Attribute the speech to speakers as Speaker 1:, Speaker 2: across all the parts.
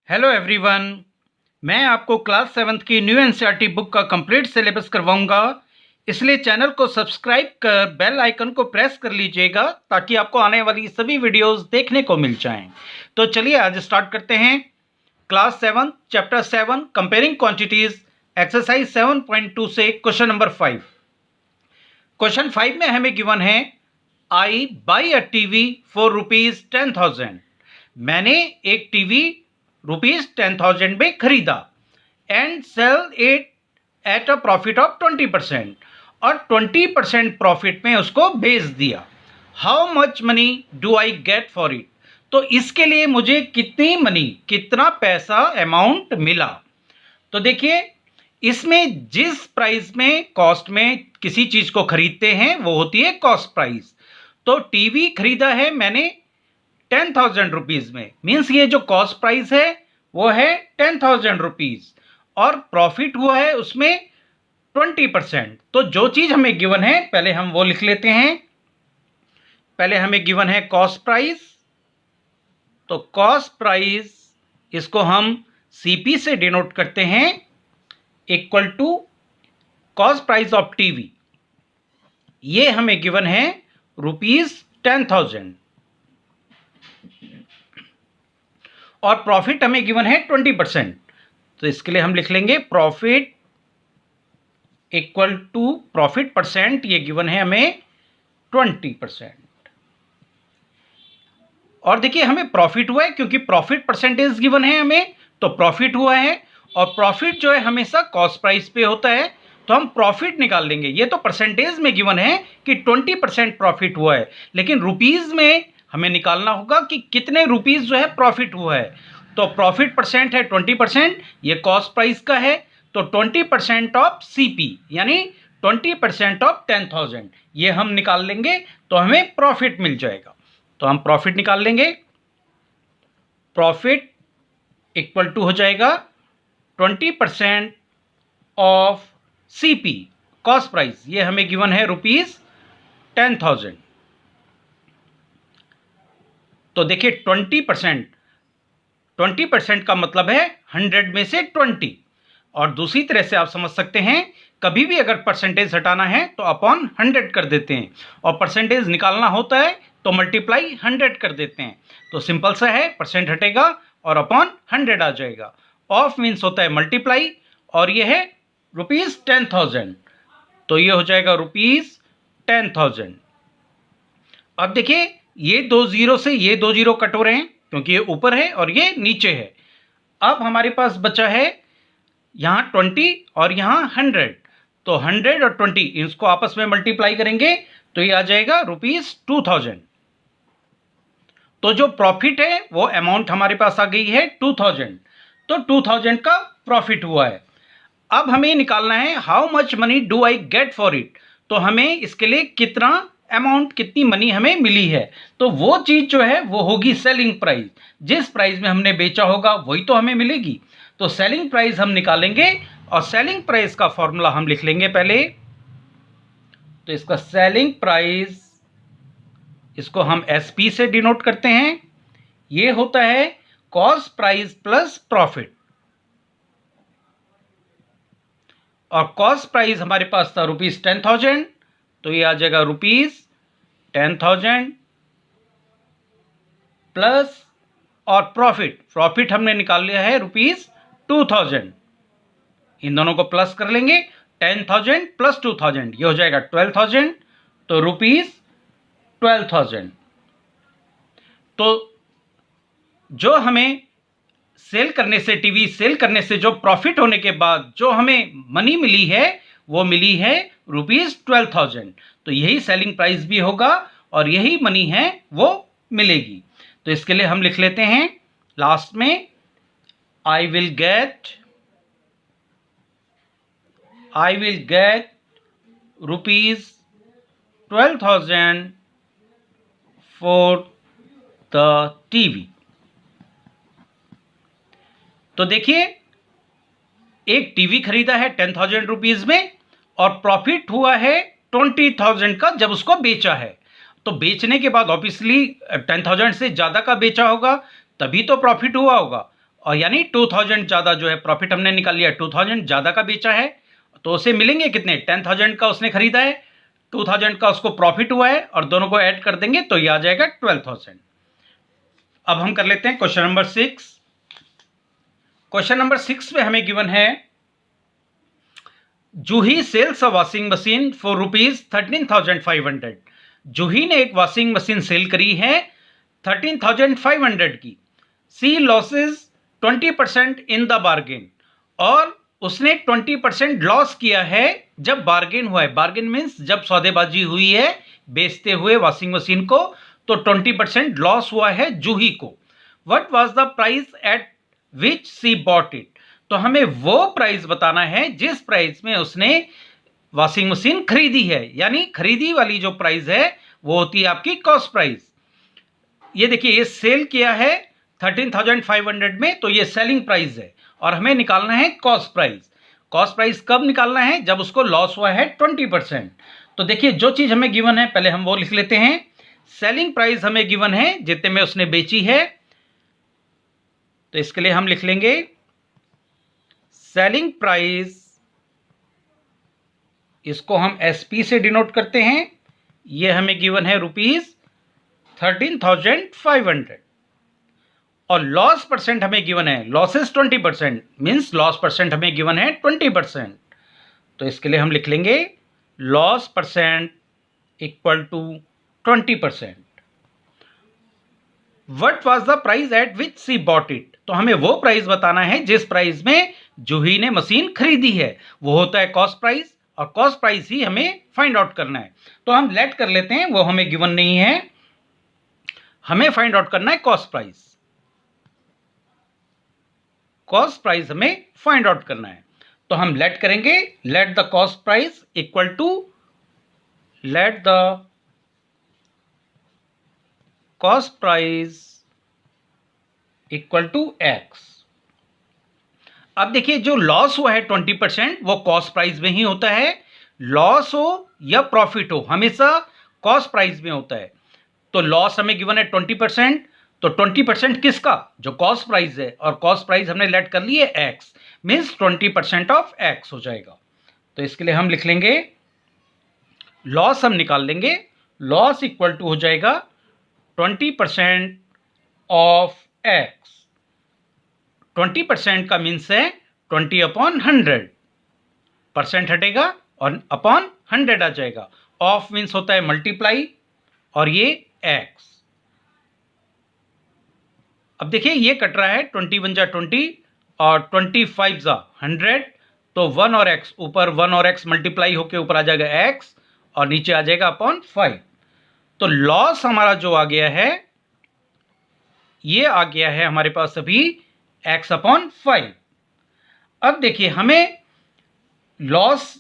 Speaker 1: Hello everyone. मैं आपको class 7th की न्यू एनसीईआरटी बुक का कंप्लीट सिलेबस करवाऊंगा, इसलिए चैनल को सब्सक्राइब कर बेल आइकन को प्रेस कर लीजिएगा ताकि आपको आने वाली सभी वीडियोस देखने को मिल जाएं। तो चलिए आज स्टार्ट करते हैं। Class 7 chapter 7 comparing quantities exercise 7.2 से क्वेश्चन नंबर 5। क्वेश्चन 5 में हमें गिवन है I buy a TV for ₹10,000। मैंने एक टीवी ₹10,000 में खरीदा and sell it at a profit of 20% और 20% प्रॉफिट में उसको बेच दिया। How much money do I get for it? तो इसके लिए मुझे कितनी मनी, कितना पैसा अमाउंट मिला। तो देखिए, इसमें जिस प्राइस में कॉस्ट में किसी चीज को खरीदते हैं वो होती है कॉस्ट प्राइस। तो टीवी खरीदा है मैंने 10,000 रुपीज में, मीन्स ये जो कॉस्ट प्राइस है वो है 10,000 रुपीज और प्रॉफिट हुआ है उसमें 20%। तो जो चीज हमें गिवन है पहले हम वो लिख लेते हैं। पहले हमें गिवन है कॉस्ट प्राइस, तो कॉस्ट प्राइस इसको हम सीपी से डिनोट करते हैं, equal to cost price of TV. ये हमें गिवन है ₹10,000 और प्रॉफिट हमें गिवन है 20%। तो इसके लिए हम लिख लेंगे profit equal to profit percent, ये गिवन है हमें 20%। और देखिए हमें प्रॉफिट हुआ है क्योंकि प्रॉफिट परसेंटेज गिवन है हमें, तो प्रॉफिट हुआ है। और प्रॉफिट जो है हमेशा कॉस्ट प्राइस पे होता है, तो हम प्रॉफिट निकाल लेंगे। ये तो परसेंटेज में गिवन है कि 20% प्रॉफिट हुआ है, लेकिन रुपीज में हमें निकालना होगा कि कितने रुपीज जो है प्रॉफिट हुआ है। तो प्रॉफिट परसेंट है 20%, ये कॉस्ट प्राइस का है, तो 20% ऑफ सीपी यानी 20% ऑफ 10,000 ये हम निकाल लेंगे, तो हमें प्रॉफिट मिल जाएगा। तो हम प्रॉफिट निकाल लेंगे। प्रॉफिट इक्वल टू हो जाएगा 20% ऑफ सीपी कॉस्ट प्राइस, ये हमें गिवन है ₹10,000। तो देखिए 20% का मतलब है 100 में से 20। और दूसरी तरह से आप समझ सकते हैं, कभी भी अगर परसेंटेज हटाना है तो अपॉन 100 कर देते हैं, और परसेंटेज निकालना होता है तो मल्टीप्लाई 100 कर देते हैं। तो सिंपल सा है, परसेंट हटेगा और अपॉन 100 आ जाएगा। ऑफ मीन्स होता है मल्टीप्लाई, और ये है ₹10,000, तो ये हो जाएगा ₹10,000। अब देखिए ये दो जीरो से ये दो जीरो कट हो रहे हैं क्योंकि ये ऊपर है और ये नीचे है। अब हमारे पास बचा है यहाँ 20 और यहाँ 100, तो 100 और 20 इसको आपस में मल्टीप्लाई करेंगे तो ये आ जाएगा ₹2,000। तो जो प्रॉफिट है वो अमाउंट हमारे पास आ गई है 2,000, तो 2,000 का प्रॉफिट हुआ है। अब हमें निकालना है how much money do I get for it. तो हमें इसके लिए कितना अमाउंट, कितनी मनी हमें मिली है। तो वो चीज जो है वो होगी सेलिंग प्राइस, जिस प्राइस में हमने बेचा होगा वही तो हमें मिलेगी। तो सेलिंग प्राइस हम निकालेंगे, और सेलिंग प्राइस का फॉर्मूला हम लिख लेंगे पहले। तो इसका सेलिंग प्राइस इसको हम एसपी से डिनोट करते हैं। ये होता है कॉस्ट प्राइस प्लस प्रॉफिट, और कॉस्ट प्राइस हमारे पास था ₹10,000, तो ये आ जाएगा ₹10,000 प्लस, और प्रॉफिट हमने निकाल लिया है ₹2,000। इन दोनों को प्लस कर लेंगे, 10,000 प्लस 2,000 ये हो जाएगा 12,000, तो ₹12,000। तो जो हमें सेल करने से, टीवी सेल करने से जो प्रॉफिट होने के बाद जो हमें मनी मिली है वो मिली है ₹12,000। तो यही सेलिंग प्राइस भी होगा और यही मनी है वो मिलेगी। तो इसके लिए हम लिख लेते हैं लास्ट में, I will get ₹12,000 for the TV. तो देखिए एक टीवी खरीदा है 10,000 रुपीज में और प्रॉफिट हुआ है 20,000 का जब उसको बेचा है। तो बेचने के बाद ऑब्वियसली 10,000 से ज़्यादा का बेचा होगा तभी तो प्रॉफिट हुआ होगा, और यानी 2000 ज़्यादा जो है प्रॉफिट हमने निकाल लिया, 2000 ज़्यादा का बेचा है, तो उसे मिलेंगे कितने, 10,000 का उसने खरीदा है, 2000 का उसको प्रॉफिट हुआ है, और दोनों को ऐड कर देंगे तो ये आ जाएगा 12,000। अब हम कर लेते हैं क्वेश्चन नंबर 6। क्वेश्चन नंबर 6 में हमें गिवन है Juhi sells a washing machine for ₹13,500। Juhi ने एक वॉशिंग मशीन सेल करी है 13,500 की। She loses 20% in the bargain, और उसने 20% लॉस किया है जब बार्गेन हुआ है। बार्गेन मीन्स जब सौदेबाजी हुई है बेचते हुए वॉशिंग मशीन को, तो 20% लॉस हुआ है जूही को। What was the price at which C bought it. तो हमें वो प्राइस बताना है जिस प्राइस में उसने वॉशिंग मशीन खरीदी है, यानी खरीदी वाली जो प्राइस है वो होती है आपकी कॉस्ट प्राइस। ये देखिए, ये सेल किया है 13,500 में, तो ये सेलिंग प्राइस है, और हमें निकालना है कॉस्ट प्राइस। कॉस्ट प्राइस कब निकालना है, जब उसको लॉस हुआ है 20%। तो देखिए, जो चीज हमें गिवन है पहले हम वो लिख लेते हैं। सेलिंग प्राइस हमें गिवन है जितने में उसने बेची है, तो इसके लिए हम लिख लेंगे सेलिंग प्राइस, इसको हम एसपी से डिनोट करते हैं। ये हमें गिवन है ₹13,500, और लॉस परसेंट हमें गिवन है, लॉसेस 20%, मीन्स लॉस परसेंट हमें गिवन है 20%। तो इसके लिए हम लिख लेंगे loss percent equal to 20%। What was the price at which C bought it. तो हमें वो प्राइस बताना है जिस प्राइस में जूही ने मशीन खरीदी है, वो होता है कॉस्ट प्राइस, और कॉस्ट प्राइस ही हमें फाइंड आउट करना है। तो हम लेट कर लेते हैं, वो हमें गिवन नहीं है, हमें फाइंड आउट करना है कॉस्ट प्राइस। कॉस्ट प्राइस हमें फाइंड आउट करना है, तो हम लेट करेंगे, let the cost price equal to, let the cost price equal to x. अब देखिए, जो लॉस हुआ है 20% वो कॉस्ट प्राइस में ही होता है। लॉस हो या प्रॉफिट हो, हमेशा कॉस्ट प्राइस में होता है। तो लॉस हमें गिवन है 20%, तो 20% किसका, जो कॉस्ट प्राइस है, और कॉस्ट प्राइस हमने लेट कर ली है एक्स, मीन्स 20% ऑफ एक्स हो जाएगा। तो इसके लिए हम लिख लेंगे, लॉस हम निकाल लेंगे, लॉस इक्वल टू हो जाएगा 20% ऑफ एक्स। 20% का मीन्स है 20/100, परसेंट हटेगा और अपॉन 100 आ जाएगा। ऑफ मीन्स होता है मल्टीप्लाई, और ये एक्स। अब देखिए, ये कट रहा है, 21 जा 20 और 25 जा 100, तो 1 और एक्स ऊपर, 1 और एक्स मल्टीप्लाई होके ऊपर आ जाएगा एक्स, और नीचे आ जाएगा अपॉन 5। तो लॉस हमारा जो आ गया है, ये आ गया है हमारे पास अभी x/5। अब देखिए, हमें लॉस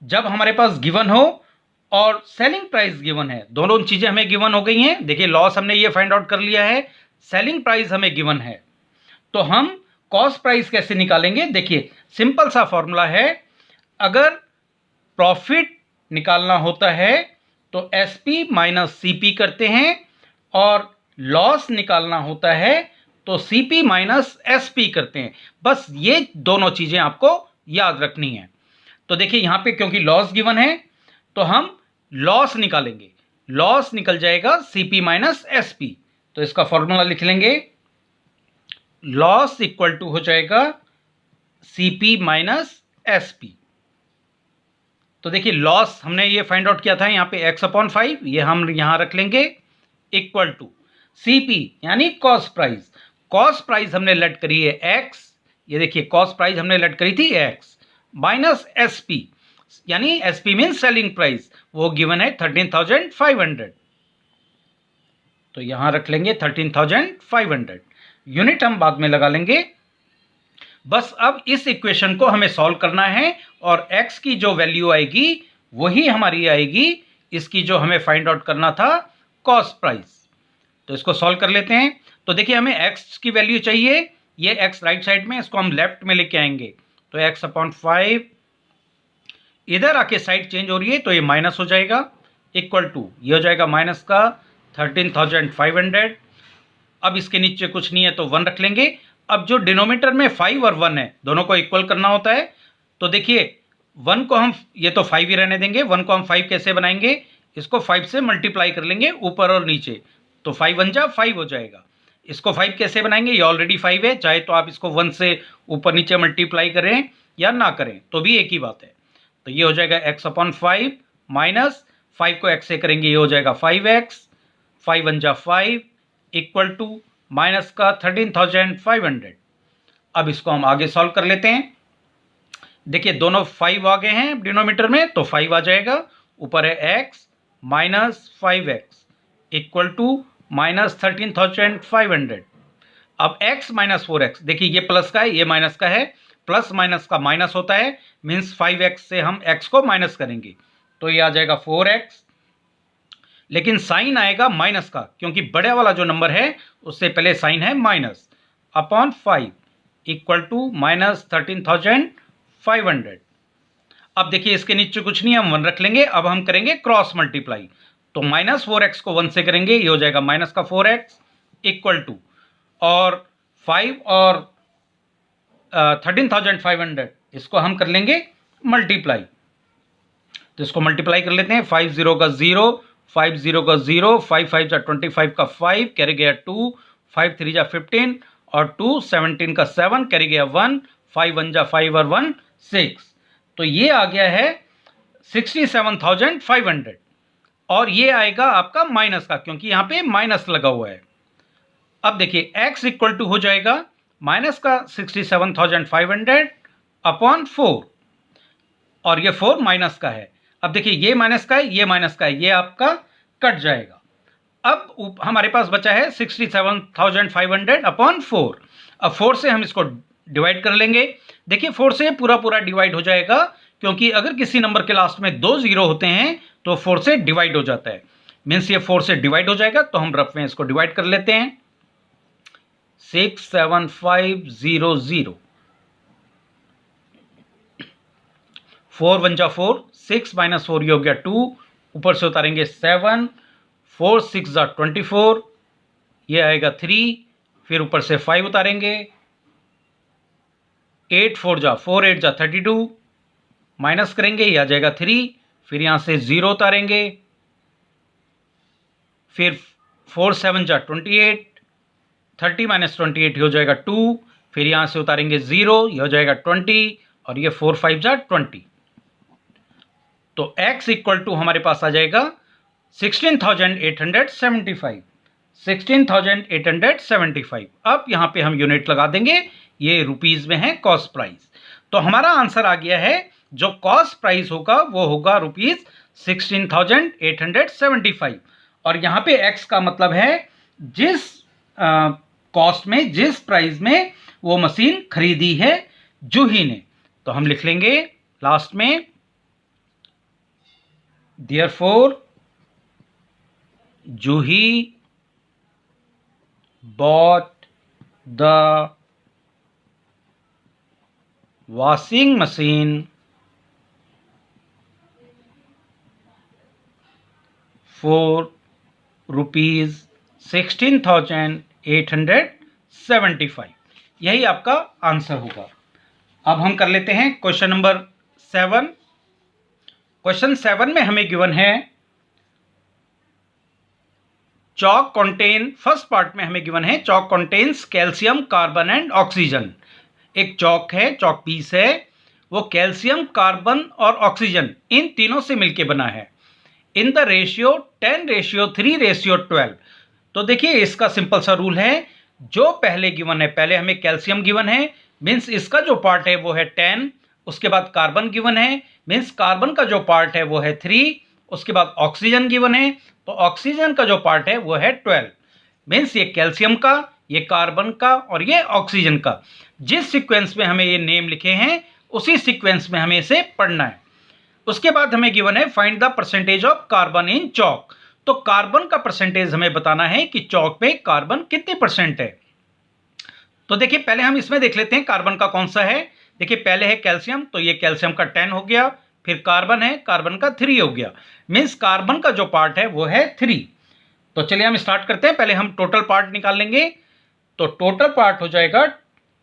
Speaker 1: जब हमारे पास गिवन हो और सेलिंग प्राइस गिवन है, दोनों चीजें हमें गिवन हो गई हैं। देखिए, लॉस हमने ये फाइंड आउट कर लिया है, सेलिंग प्राइस हमें गिवन है, तो हम कॉस्ट प्राइस कैसे निकालेंगे। देखिए, सिंपल सा फॉर्मूला है, अगर प्रॉफिट निकालना होता है तो एसपी माइनस सीपी करते हैं, और लॉस निकालना होता है तो सीपी माइनस एसपी करते हैं। बस ये दोनों चीजें आपको याद रखनी है। तो देखिए, यहां पे क्योंकि लॉस गिवन है तो हम लॉस निकालेंगे, लॉस निकल जाएगा सीपी माइनस एसपी। तो इसका फॉर्मूला लिख लेंगे, लॉस इक्वल टू हो जाएगा सीपी माइनस एसपी। तो देखिए, लॉस हमने ये फाइंड आउट किया था यहाँ पे x/5, ये हम यहां रख लेंगे, इक्वल टू सीपी यानी कॉस्ट प्राइस। कॉस्ट प्राइस हमने लेट करी है x, ये देखिए कॉस्ट प्राइस हमने लेट करी थी x, माइनस एसपी, यानी एसपी मीन सेलिंग प्राइस, वो गिवन है 13,500। तो यहां रख लेंगे 13,500, यूनिट हम बाद में लगा लेंगे। बस अब इस इक्वेशन को हमें सॉल्व करना है, और x की जो वैल्यू आएगी वही हमारी आएगी इसकी जो हमें फाइंड आउट करना था कॉस्ट प्राइस। तो इसको सॉल्व कर लेते हैं। तो देखिए, हमें x की वैल्यू चाहिए, ये x राइट साइड में, इसको हम लेफ्ट में लेके आएंगे, तो x/5 इधर आके साइड चेंज हो रही है तो ये माइनस हो जाएगा, इक्वल टू ये हो जाएगा माइनस का 13,500। अब इसके नीचे कुछ नहीं है तो 1 रख लेंगे, अब जो डिनोमिनेटर में 5 और 1 है, दोनों को इक्वल करना होता है। तो देखिए 1 को हम, ये तो 5 ही रहने देंगे, 1 को हम 5 कैसे बनाएंगे, इसको 5 से मल्टीप्लाई कर लेंगे ऊपर और नीचे, तो 5 1 जा 5 हो जाएगा। इसको 5 कैसे बनाएंगे, ये ऑलरेडी 5 है, चाहे तो आप इसको 1 से ऊपर नीचे मल्टीप्लाई करें या ना करें तो भी एक ही बात है। तो ये हो जाएगा x/5 माइनस 5 को x से करेंगे, ये हो जाएगा 5x, 5 1 जा 5 इक्वल टू माइनस का 13,500। अब इसको हम आगे सॉल्व कर लेते हैं। देखिए दोनों 5 आ गए हैं डिनोमिनेटर में, तो 5 आ जाएगा, ऊपर है x minus 5x equal to minus 13,500। अब x माइनस 4x, देखिए ये प्लस का है ये माइनस का है, प्लस माइनस का माइनस होता है, मीन्स 5x से हम x को माइनस करेंगे, तो ये आ जाएगा 4x, लेकिन साइन आएगा माइनस का, क्योंकि बड़े वाला जो नंबर है उससे पहले साइन है minus, upon 5 equal to minus 13,500। अब देखिए इसके नीचे कुछ नहीं, हम 1 रख लेंगे। अब हम करेंगे क्रॉस मल्टीप्लाई, तो माइनस 4x को 1 से करेंगे, ये हो जाएगा माइनस का 4x इक्वल टू, और 5 और 13,500 इसको हम कर लेंगे मल्टीप्लाई, तो इसको मल्टीप्लाई कर लेते हैं। 5 0 का 0, 5 0 का 0, 5 5 जा 25 का 5 कैरी गया 2, 5 3 जा 15 और 2 17 का 7 कैरी गया 1, 5 1 जा 5 और 1 6, तो ये आ गया है 67,500। और ये आएगा आपका माइनस का, क्योंकि यहाँ पे माइनस लगा हुआ है। अब देखिए x इक्वल टू हो जाएगा माइनस का 67,500 अपॉन 4, और ये 4 माइनस का है। अब देखिए ये माइनस का है ये माइनस का है, ये आपका कट जाएगा। अब हमारे पास बचा है 67,500 अपॉन 4। अब 4 से हम इसको डिवाइड कर लेंगे। देखिए 4 से पूरा पूरा डिवाइड हो जाएगा, क्योंकि अगर किसी नंबर के लास्ट में 2 जीरो होते हैं तो 4 से डिवाइड हो जाता है, मीन्स ये 4 से डिवाइड हो जाएगा। तो हम रफ में इसको डिवाइड कर लेते हैं। 67500, 4 1 जा 4, 6 माइनस 4 ये हो गया 2, ऊपर से उतारेंगे 7, 4 6 जा 24, ये आएगा 3, फिर ऊपर से 5 उतारेंगे, 8 4 जा 4 8 जा 32, माइनस करेंगे ये आ जाएगा 3, फिर यहाँ से 0 उतारेंगे, फिर 4 7 जा 28, 30 माइनस 28 हो जाएगा 2, फिर यहाँ से उतारेंगे 0, ये हो जाएगा 20, और ये 4 5 जा 20। तो x इक्वल टू हमारे पास आ जाएगा 16,875, 16,875। अब यहाँ पे हम यूनिट लगा देंगे, ये रुपीज में है कॉस्ट प्राइस। तो हमारा आंसर आ गया है, जो कॉस्ट प्राइस होगा वो होगा रुपीज 16,875। और यहाँ पे x का मतलब है जिस कॉस्ट में, जिस प्राइस में वो मशीन खरीदी है जूही ने। तो हम लिख लेंगे लास्ट में, Therefore, Juhi bought the washing machine for rupees 16,875। यही आपका आंसर होगा। अब हम कर लेते हैं क्वेश्चन नंबर 7। क्वेश्चन 7 में हमें गिवन है चॉक कंटेन, फर्स्ट पार्ट में हमें गिवन है chalk contains calcium, carbon and oxygen. एक चॉक है, चॉक पीस है, वो कैल्शियम, कार्बन और ऑक्सीजन इन तीनों से मिलके बना है, इन द रेशियो 10:3:12। तो देखिए इसका सिंपल सा रूल है, जो पहले गिवन है, पहले हमें कैल्शियम गिवन है, मीन्स इसका जो पार्ट है वो है 10, उसके बाद कार्बन गिवन है, मीन्स कार्बन का जो पार्ट है वो है 3, उसके बाद ऑक्सीजन गिवन है, तो ऑक्सीजन का जो पार्ट है वो है 12, मीन्स ये कैल्शियम का, ये कार्बन का और ये ऑक्सीजन का। जिस सीक्वेंस में हमें ये नेम लिखे हैं उसी सीक्वेंस में हमें इसे पढ़ना है। उसके बाद हमें गिवन है find the percentage of carbon in chalk. तो कार्बन का परसेंटेज हमें बताना है कि चॉक में कार्बन कितने परसेंट है। तो देखिए पहले हम इसमें देख लेते हैं कार्बन का कौन सा है। देखिए पहले है कैल्शियम, तो ये कैल्शियम का 10 हो गया, फिर कार्बन है, कार्बन का 3 हो गया, मीन्स कार्बन का जो पार्ट है वो है 3। तो चलिए हम स्टार्ट करते हैं। पहले हम टोटल पार्ट निकाल लेंगे, तो टोटल पार्ट हो जाएगा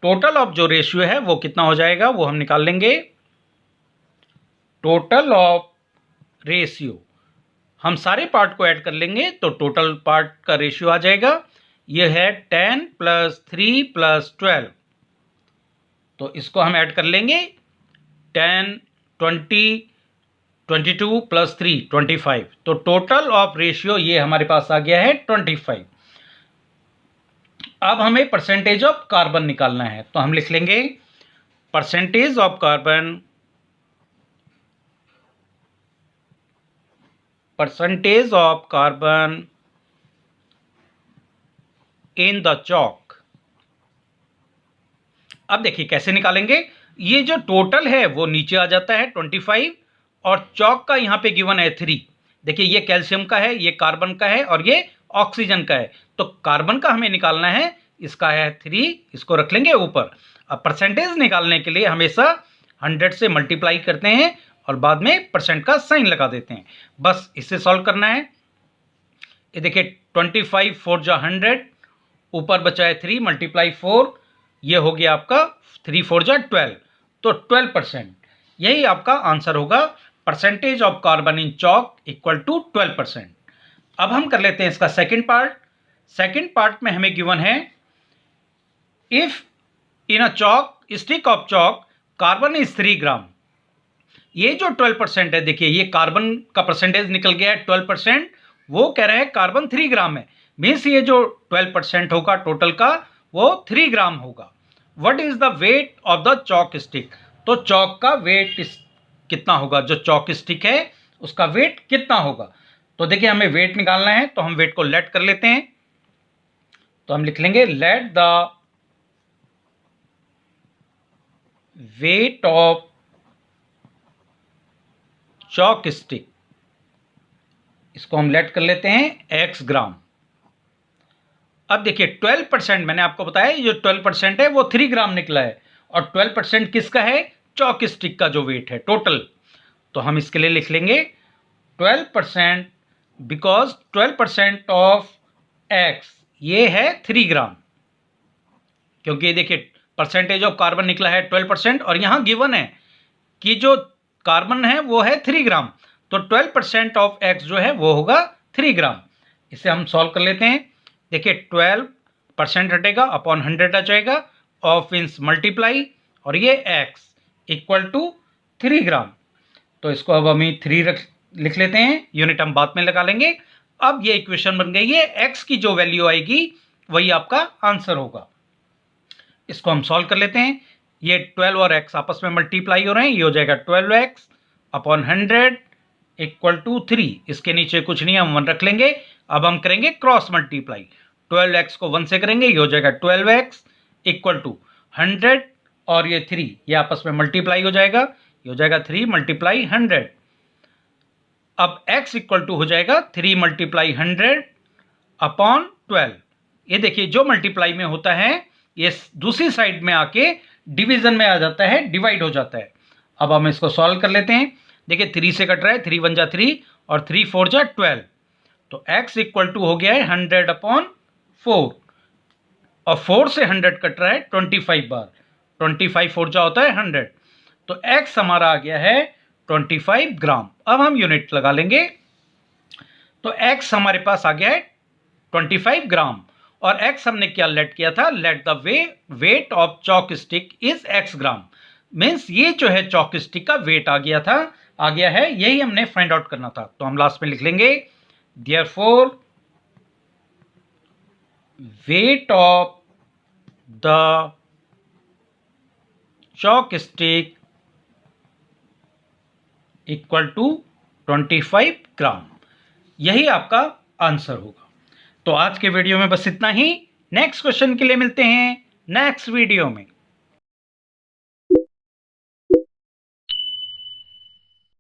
Speaker 1: टोटल ऑफ जो रेशियो है वो कितना हो जाएगा वो हम निकाल लेंगे। टोटल ऑफ रेशियो हम सारे पार्ट को ऐड कर लेंगे तो टोटल पार्ट का रेशियो आ जाएगा। ये है 10 + 3 + 12, तो इसको हम ऐड कर लेंगे 10, 20, 22 + 3 25, तो टोटल ऑफ रेशियो ये हमारे पास आ गया है 25। अब हमें परसेंटेज ऑफ कार्बन निकालना है, तो हम लिख लेंगे percentage of carbon, percentage of carbon in the chalk. अब देखिए कैसे निकालेंगे। ये जो टोटल है वो नीचे आ जाता है 25 और चॉक का यहाँ पे गिवन है 3। देखिए ये कैल्शियम का है, ये कार्बन का है और ये ऑक्सीजन का है। तो कार्बन का हमें निकालना है, इसका है 3, इसको रख लेंगे ऊपर। अब परसेंटेज निकालने के लिए हमेशा 100 से मल्टीप्लाई करते हैं और बाद में परसेंट का साइन लगा देते हैं। बस इससे सॉल्व करना है। ये देखिए 25 4 जा 100, ऊपर बचा है 3 × 4, ये हो गया आपका 3 4 जा 12, तो 12%। यही आपका आंसर होगा। Percentage of carbon in chalk equal to 12%। अब हम कर लेते हैं इसका सेकंड पार्ट। सेकंड पार्ट में हमें गिवन है if in a chalk stick of chalk carbon is 3 ग्राम। ये जो 12% है, देखिए ये कार्बन का परसेंटेज निकल गया है 12%, वो कह रहे हैं कार्बन 3 ग्राम है। मीन्स ये जो 12% होगा टोटल का वो 3 ग्राम होगा। What is the wait of the chalk stick, तो चॉक का वेट कितना होगा, जो चॉक स्टिक है उसका वेट कितना होगा। तो देखिए हमें वेट निकालना है, तो हम वेट को लेट कर लेते हैं। तो हम लिख लेंगे let the weight of chalk stick, इसको हम लेट कर लेते हैं x ग्राम। अब देखिए 12%, मैंने आपको बताया ये जो 12% है वो 3 ग्राम निकला है और 12% किसका है, चॉक स्टिक का जो वेट है टोटल। तो हम इसके लिए लिख लेंगे 12%, बिकॉज 12% ऑफ x ये है 3 ग्राम, क्योंकि ये देखिए परसेंटेज ऑफ कार्बन निकला है 12% और यहाँ गिवन है कि जो कार्बन है वो है 3 ग्राम, तो 12% ऑफ x जो है वो होगा 3 ग्राम। इसे हम सॉल्व कर लेते हैं। देखिए 12% हटेगा अपॉन 100 आ जाएगा, ऑफ मीन्स मल्टीप्लाई, और ये x इक्वल टू 3 ग्राम। तो इसको अब हम 3 लिख लेते हैं, यूनिट हम बाद में लगा लेंगे। अब ये इक्वेशन बन गई है, x की जो वैल्यू आएगी वही आपका आंसर होगा। इसको हम सॉल्व कर लेते हैं। ये 12 और x आपस में मल्टीप्लाई हो रहे हैं, ये हो जाएगा 12x अपॉन 100 इक्वल टू 3। इसके नीचे कुछ नहीं, हम 1 रख लेंगे। अब हम करेंगे क्रॉस मल्टीप्लाई, 12x को 1 से करेंगे, ये हो जाएगा 12x इक्वल टू 100 और ये 3, ये आपस में मल्टीप्लाई हो जाएगा, ये हो जाएगा 3 × 100। अब x इक्वल टू हो जाएगा 3 × 100 अपॉन 12। ये देखिए जो मल्टीप्लाई में होता है ये दूसरी साइड में आके डिवीजन में आ जाता है, डिवाइड हो जाता है। अब हम इसको सॉल्व कर लेते हैं। देखिए 3 से कट रहा है, 3 × 1 = 3 और 3 × 4 = 12, तो x इक्वल टू हो गया है 100 अपॉन 4 और 4 से 100 कट रहा है 25 बार, 25 4 जा होता है 100, तो x हमारा आ गया है 25 ग्राम। अब हम यूनिट लगा लेंगे, तो x हमारे पास आ गया है 25 ग्राम और x हमने क्या लेट किया था, let the weight of chalk stick is x gram. Means ये जो है चॉक स्टिक का वेट आ गया है, यही हमने फाइंड आउट करना था। तो हम लास्ट में लिख लेंगे therefore weight of the chalk stick equal to 25 gram. यही आपका आंसर होगा। तो आज के वीडियो में बस इतना ही। नेक्स्ट क्वेश्चन के लिए मिलते हैं नेक्स्ट वीडियो में।